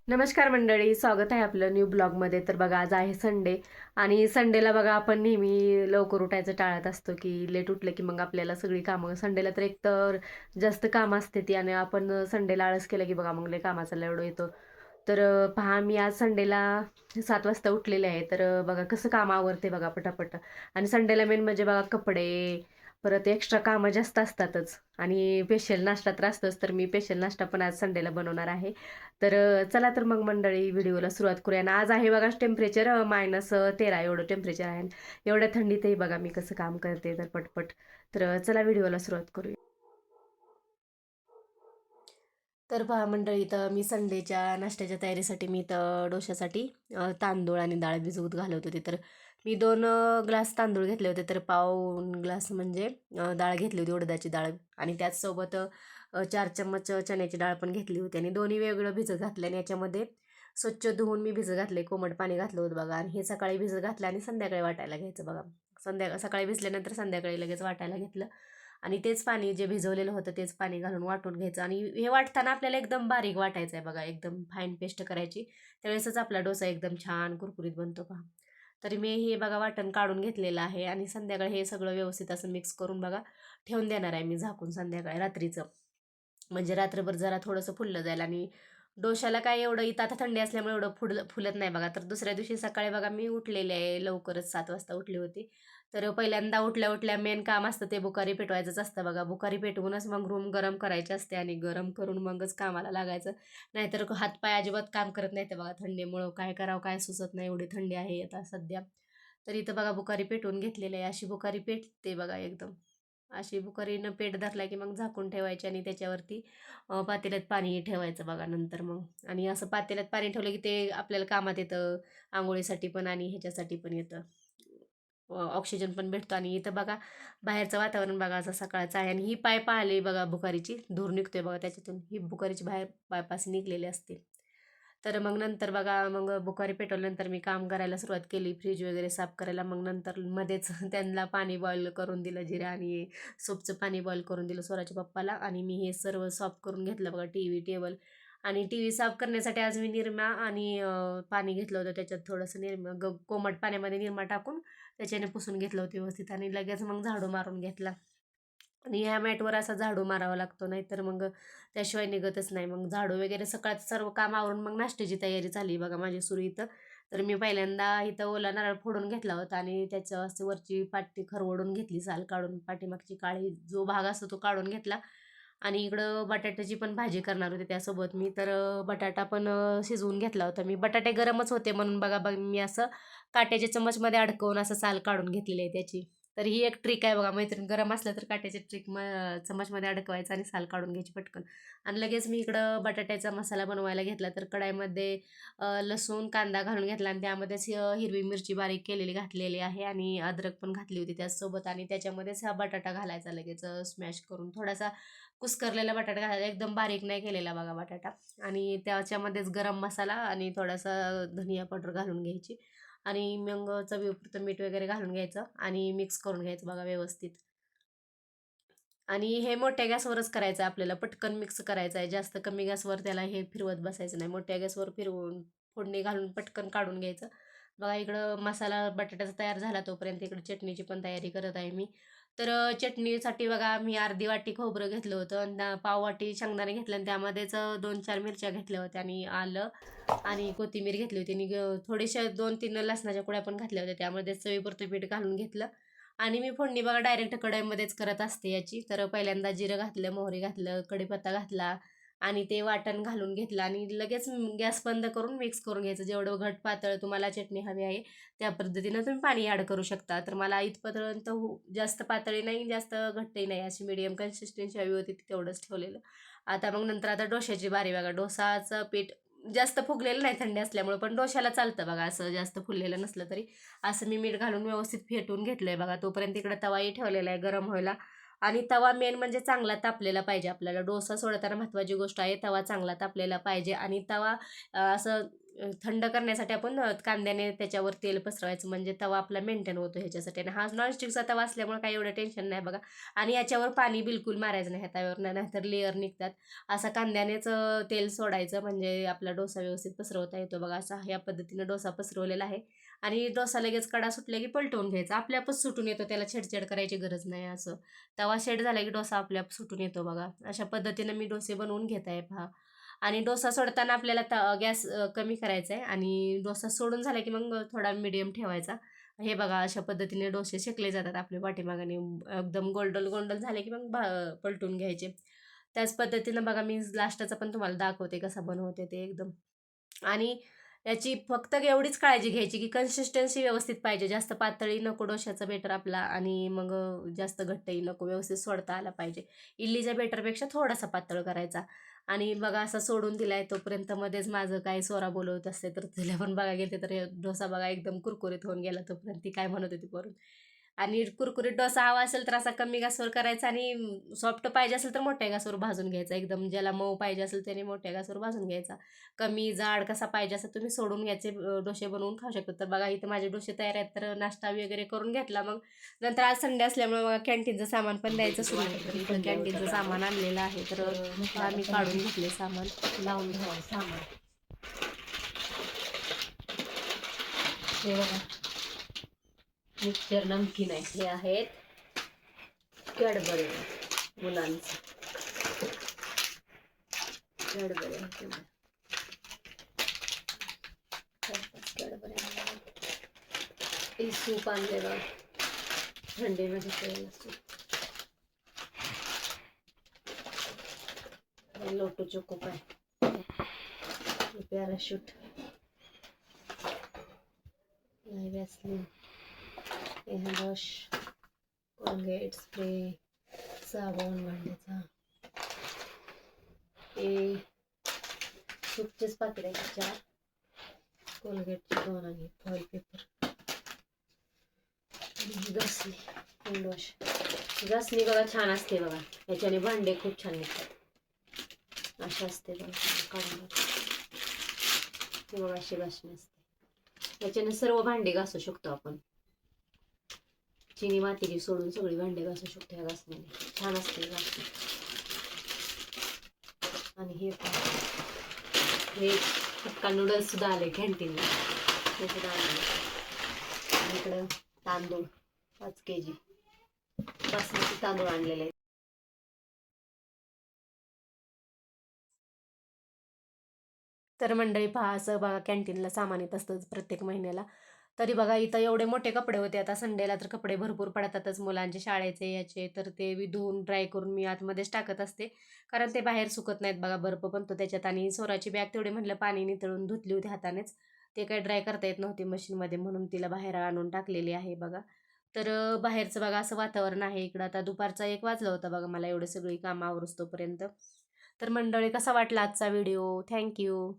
नमस्कार मंडळी, स्वागत आहे आपलं न्यू ब्लॉगमध्ये. तर बघा, आज आहे संडे आणि संडेला बघा आपण नेहमी लवकर उठायचं टाळत असतो की लेट उठलं की मग आपल्याला सगळी कामं संडेला तर एकतर जास्त काम असते ती आणि आपण संडेला आळस केलं की बघा मग लय कामाचा लोड येतो. तर पहा, मी आज संडेला 7 वाजता उठलेले आहे. तर बघा कसं काम आवरते बघा पटापट. आणि संडेला मेन म्हणजे बघा कपडे, परत एक्स्ट्रा कामं जास्त असतातच आणि स्पेशल नाश्ता तर असतोच. तर मी स्पेशल नाश्ता पण आज संडेला बनवणार आहे. तर चला तर मग मंडळी व्हिडिओला सुरुवात करूया. आणि आज आहे बघा टेम्परेचर -13 एवढं टेम्परेचर आहे. एवढ्या थंडीतही बघा मी कसं काम करते तर पटपट. तर चला व्हिडिओला सुरुवात करूया. तर पहा मंडळी, तर मी संडेच्या नाश्त्याच्या तयारीसाठी मी तर डोश्यासाठी तांदूळ आणि डाळ भिजवत घालत होते. तर मी 2 ग्लास तांदूळ घेतले होते, तर पाऊण ग्लास म्हणजे डाळ घेतली होती, उडदाची डाळ. आणि त्याचसोबत 4 चम्मच चण्याची डाळ पण घेतली होती आणि दोन्ही वेगळं भिजत घातलं. आणि याच्यामध्ये स्वच्छ धुवून मी भिजत घातले, कोमट पाणी घातलं होतं बघा. आणि हे सकाळी भिजत घातलं आणि संध्याकाळी वाटायला घ्यायचं बघा. सकाळी भिजल्यानंतर संध्याकाळी लगेच वाटायला घेतलं. आणि तेच पाणी जे भिजवलेलं होतं तेच पाणी घालून वाटून घ्यायचं. आणि हे वाटताना आपल्याला एकदम बारीक वाटायचं आहे बघा, एकदम फाईन पेस्ट करायची. त्यावेळेसच आपला डोसा एकदम छान कुरकुरीत बनतो पहा. तरी मी हे बघा वाटण काढून घेतलेलं आहे आणि संध्याकाळी हे सगळं व्यवस्थित असं मिक्स करून बघा ठेवून देणार आहे मी झाकून संध्याकाळी रात्रीचं. म्हणजे रात्रभर जरा थोडंसं फुललं जाईल. आणि डोश्याला काय एवढं इथं आता थंडी असल्यामुळे एवढं फुलत नाही बघा. तर दुसऱ्या दिवशी सकाळी बघा मी उठलेले आहे, लवकरच 7 वाजता उठली होती. तर पहिल्यांदा उठल्या उठल्या मेन काम असतं ते बुखारी पेटवायचंच असतं बघा. बुखारी पेटवूनच मग रूम गरम करायची असते आणि गरम करून मगच कामाला लागायचं. नाहीतर हातपाय अजिबात काम करत नाही ते बघा, थंडीमुळं काय करावं काय सुचत नाही, एवढी थंडी आहे आता सध्या. तर इथं बघा बुखारी पेटवून घेतलेली आहे. अशी बुखारी पेटते बघा एकदम. अशी बुखारीनं पेट धरला की मग झाकून ठेवायची आणि त्याच्यावरती पातेल्यात पाणी ठेवायचं बघा नंतर मग. आणि असं पातेल्यात पाणी ठेवलं की ते आपल्याला कामात येतं, आंघोळीसाठी पण आणि ह्याच्यासाठी पण येतं. ऑक्सिजन पण भेटतो. आणि इथं बघा बाहेरचं वातावरण बघा असं सकाळचं आहे आणि ही पाईप आली बघा बुखारीची, धूर निघतोय बघा त्याच्यातून, ही बुखारीची बाहेर पाईपास निघलेली असते. तर मग नंतर बघा मग बुखारी पेटवल्यानंतर मी काम करायला सुरुवात केली, फ्रीज वगैरे साफ करायला. मग नंतर मध्येच त्यांना पाणी बॉईल करून दिलं, जिरा आणि सूपचं पाणी बॉईल करून दिलं स्वराच्या पप्पाला. आणि मी हे सर्व साफ करून घेतलं बघा, टी टेबल. आणि टी साफ करण्यासाठी आज मी निरमा आणि पाणी घेतलं होतं, त्याच्यात थोडंसं कोमट पाण्यामध्ये निरमा टाकून त्याच्याने पुसून घेतलं होतं व्यवस्थित. आणि लगेच मग झाडू मारून घेतला. आणि ह्या मॅटवर असा झाडू मारावा लागतो, नाहीतर मग त्याशिवाय निघतच नाही. मग झाडू वगैरे सकाळचं सर्व काम आवरून मग नाश्त्याची तयारी झाली बघा माझी सुरू इथं. तर मी पहिल्यांदा इथं ओला नारळ फोडून घेतला होता आणि त्याच्या असं वरची पाटी खरवडून घेतली, साल काढून पाठीमागची काळी जो भाग असतो तो काढून घेतला. आणि इकडं बटाट्याची पण भाजी करणार होते त्यासोबत मी. तर बटाटा पण शिजवून घेतला होता मी. बटाटे गरमच होते म्हणून बघा बघ मी असं काट्याच्या चमचमध्ये अडकवून असं साल काढून घेतलेली आहे त्याची. तर ही एक ट्रिक आहे बघा मैत्रीण, गरम असलं तर काट्याची ट्रिक चमचमध्ये अडकवायचं आणि साल काढून घ्यायची पटकन. आणि लगेच मी इकडं बटाट्याचा मसाला बनवायला घेतला. तर कढाईमध्ये लसूण कांदा घालून घेतला आणि त्यामध्येच हिरवी मिरची बारीक केलेली घातलेली आहे आणि अद्रक पण घातली होती त्याचसोबत. आणि त्याच्यामध्येच हा बटाटा घालायचा लगेच स्मॅश करून, थोडासा कुस्करलेला बटाटा घालायचा, एकदम बारीक नाही केलेला बघा बटाटा. आणि त्याच्यामध्येच गरम मसाला आणि थोडासा धनिया पावडर घालून घ्यायची. आणि मग चवीपुरतं मीठ वगैरे घालून घ्यायचं आणि मिक्स करून घ्यायचं बघा व्यवस्थित. आणि हे मोठ्या गॅसवरच करायचं आहे आपल्याला, पटकन मिक्स करायचं आहे. जास्त कमी गॅसवर त्याला हे फिरवत बसायचं नाही, मोठ्या गॅसवर फिरवून फोडणी घालून पटकन काढून घ्यायचं. बघा इकडं मसाला बटाट्याचा तयार झाला, तोपर्यंत इकडं चटणीची पण तयारी करत आहे मी. तर चटणीसाठी बघा मी अर्धी वाटी खोबरं घेतलं होतं आणि पाव वाटी शेंगदाणे घेतलं आणि त्यामध्येच 2-4 मिरच्या घेतल्या होत्या आणि आलं आणि कोथिंबीर घेतली होती. आणि थोडेशा 2-3 लसणाच्या कुड्या पण घातल्या होत्या. त्यामध्ये चवीपुरतं मीठ घालून घेतलं. आणि मी फोडणी बघा डायरेक्ट कढईमध्येच करत असते याची. तर पहिल्यांदा जिरं घातलं, मोहरी घातलं, कढीपत्ता घातला आणि ते वाटण घालून घेतलं आणि लगेच गॅस बंद करून मिक्स करून घ्यायचं. जेवढं घट पातळ तुम्हाला चटणी हवी आहे त्या पद्धतीनं तुम्ही पाणी ॲड करू शकता. तर मला इथपर्यंत जास्त पातळी नाही, जास्त घट्टही नाही, अशी मीडियम कन्सिस्टन्सी हवी होती, तेवढंच ठेवलेलं. आता मग नंतर आता डोश्याची बारी बघा. डोसाचं पीठ जास्त फुगलेलं नाही थंडी असल्यामुळे, पण डोश्याला चालतं बघा असं जास्त फुललेलं नसलं तरी. असं मी मीठ घालून व्यवस्थित फेटून घेतलंय बघा. तोपर्यंत इकडे तवाही ठेवलेला आहे गरम व्हायला. आणि तवा मेन म्हणजे चांगला तापलेला पाहिजे आपल्याला. डोसा सोडताना महत्त्वाची गोष्ट आहे, तवा चांगला तापलेला पाहिजे. आणि तवा असं थंड करण्यासाठी आपण कांद्याने त्याच्यावर तेल पसरवायचं, म्हणजे तवा आपला मेंटेन होतो ह्याच्यासाठी. आणि हा नॉनस्टिकचा तवा असल्यामुळे काही एवढं टेन्शन नाही बघा. आणि याच्यावर पाणी बिलकुल मारायचं नाही ह्या तव्यावर, नाहीतर लेअर निघतात. असा कांद्यानेच तेल सोडायचं, म्हणजे आपला डोसा व्यवस्थित पसरवता येतो बघा. असा या पद्धतीनं डोसा पसरवलेला आहे. आणि डोसा लगेच कडा सुटला की पलटवून घ्यायचा, आपल्यापच सुटून येतो, त्याला छेडछेड करायची गरज नाही. असं तवा शेड झाला की डोसा आपल्याप सुटून येतो बघा. अशा पद्धतीनं मी डोसे बनवून घेत आहे पहा. आणि डोसा सोडताना आपल्याला गॅस कमी करायचा आहे, आणि डोसा सोडून झाला की मग थोडा मिडियम ठेवायचा. हे बघा अशा पद्धतीने डोसे शेकले जातात आपल्या पाठीमागाने. एकदम गोल्डल गोल्डल झाले की मग पलटून घ्यायचे. त्याच पद्धतीनं बघा मी लास्टचा पण तुम्हाला दाखवते कसा बनवते ते एकदम. आणि याची फक्त एवढीच काळजी घ्यायची की कन्सिस्टन्सी व्यवस्थित पाहिजे, जास्त पातळी नको डोश्याचा बेटर आपला, आणि मग जास्त घट्टही नको, व्यवस्थित सोडता आला पाहिजे. इडलीच्या बेटरपेक्षा थोडासा पातळ करायचा. आणि बघा असा सोडून दिलाय, तोपर्यंत मध्येच माझं काय सोरा बोलवत असते, तर तिला पण बघा गेले तर डोसा बघा एकदम कुरकुरीत होऊन गेला, तोपर्यंत ती काय म्हणत होती करून. आणि कुरकुरीत डोसा हवा असेल तर असा कमी गॅसवर करायचा, आणि सॉफ्ट पाहिजे असेल तर मोठ्या गॅसवर भाजून घ्यायचा. एकदम ज्याला मऊ पाहिजे असेल त्याने मोठ्या गॅसवर भाजून घ्यायचा. कमी जाड कसा पाहिजे असं तुम्ही सोडून घ्यायचे डोसे बनवून खाऊ शकतो. तर बघा इथं माझे डोसे तयार आहेत, तर नाश्ता वगैरे करून घेतला. मग नंतर आज संडे असल्यामुळे बघा कॅन्टीनचं सामान पण द्यायचं सुरू आहे, तर इथं कॅन्टीनचं सामान आणलेलं आहे, तर आम्ही काढून घेतले सामान, लावून घ्यावं सामान. हे बघा मिक्सचर नमकीन आहे, हे आहेत कॅडबरी मुलांचं कॅडबरी आहे. हे सूप आणले बघा, थंडीमध्ये प्यायला सूप. लोटो चोको पाय, parachute, Vaseline, brush, Colgate spray, साबण भांड्याचा, हे सूपचेच पाकिट आहे 4, कोलगेटचे 2, आणि फॉईल पेपर, आणि घासणी, हँडवॉश. घासणी बघा छान असते बघा, याच्याने भांडे खूप छान निघतात. अशी असते बघा, काढून हे बघा अशी घासणी असते, याच्याने सर्व भांडे घासू शकतो आपण. चिनी मातीची सोडून सगळी भांडे घासू शकतो ह्या घासणीने, छान असते घासणी. आणि हे हक्का नूडल्स सुद्धा आले कॅन्टीनला, ते सुद्धा आले. आणि इकडं तांदूळ 5 kg बासमती तांदूळ आणलेले आहेत. तर मंडळी पहा, असं बघा कॅन्टीनला सामान येत असतं प्रत्येक महिन्याला. तरी बघा इथं एवढे मोठे कपडे होते, आता संडेला तर कपडे भरपूर पडतातच मुलांचे शाळेचे याचे, तर ते धुवून ड्राय करून मी आतमध्येच टाकत असते, कारण ते बाहेर सुकत नाहीत बघा, बर्फ पण तो त्याच्यात. आणि सोराची बॅग तेवढी म्हटलं पाणी नितळून धुतली होती हातानेच, ते काही ड्राय करता येत नव्हती मशीनमध्ये, म्हणून तिला बाहेर आणून टाकलेली आहे बघा. तर बाहेरचं बघा असं वातावरण आहे इकडं. आता दुपारचा 1 वाजला होता बघा मला एवढे सगळी कामं आवरूस तोपर्यंत. तर मंडळी कसा वाटला आजचा व्हिडिओ, थँक्यू.